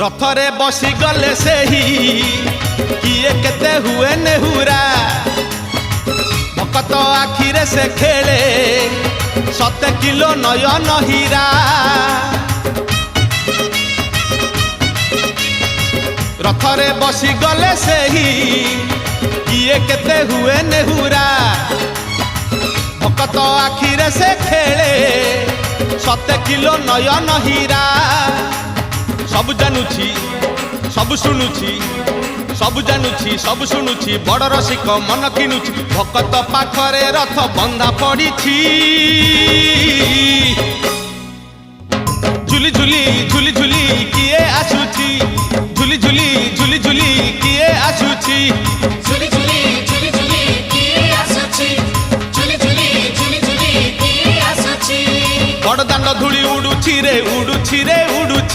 रथरे बसी गले से ही किए केते हुए नेहुरा भकत आखिरे से खेले 7 किलो नयन हीरा रथरे बसी गले से ही किए केते हुए नेहुरा भकत आखिरे से खेले 7 किलो नयन हीरा सब जानुची सब शुणुची सब जानुची सब शुणुची बड़ रसिक मन किनुची भकत पाखरे रथ बंधा पड़ी झुली झुली झुली झुली किए आसुची झुली झुली झुली झुली किए आसुची झुली झुली झुली झुली किए आसुची झुली झुली झुली झुली किए आसुची बड़ दांड धूली उड़ुची रे उड़ु